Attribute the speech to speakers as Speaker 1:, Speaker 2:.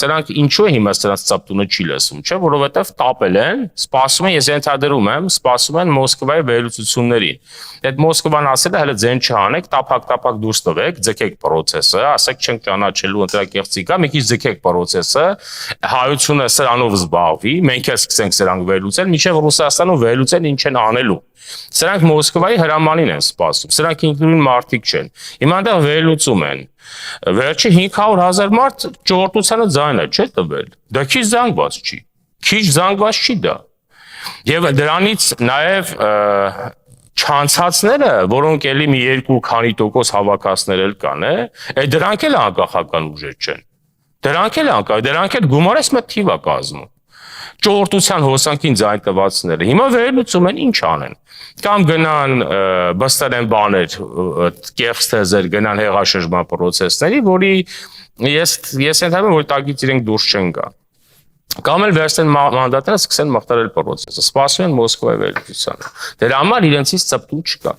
Speaker 1: սրանք ինչու է հիմա սրանց ծապտունը չի լսում, չէ, որովհետև տապել են, սպասում են, ես ենթադրում եմ, սպասում են Մոսկվայի վերլուծություններին։ Այդ Մոսկվան ասել է, հələ ձեն չանեք, տափակ դուրս տվեք, ձգեք process-ը, ասեք չենք ճանաչելու ընտրակեղծիկա, մի քիչ ձգեք process-ը, հայությունը սրանով զբաղվի, մենք էլ սկսենք սրանք վերլուծել, մինչև Ռուսաստանում վերլուծեն ինչ են անելու։ Սրանք Մոսկվայի հրամանին են սպասում, սրանք ինքնուրույն մարդիկ չեն։ Հիմա այնտեղ վերլուծում են։ Վերջի 500,000 մարդ ճորտությանը ձայնը չէ տվել։ Դա քիչ զանգված չի։ Քիչ զանգված չի դա։ Եվ դրանից նաև չանցածները, որոնք էլի մի 2% հավաքածներ էլ կան, դրանք էլ անկախական ուժեր չեն։ Դրանք էլ գումարես մեծ թիվ է կազմում։ Ճորտության հոսանքին ձայն տվածները հիմա վերլուծում են ինչ անեն կամ գնան բստեն բաներ կեղծ թեզեր գնան հեղաշրջման process-ների, որի ես ենթադրում եմ, որ տակից իրենք դուրս չեն գա կամ էլ վերցնեն մանդատները սկսեն մխտարել process-ը, սպասում են Մոսկվայի վերլուծությանը։ Դրա համար իրենցից ծպտուն չկա։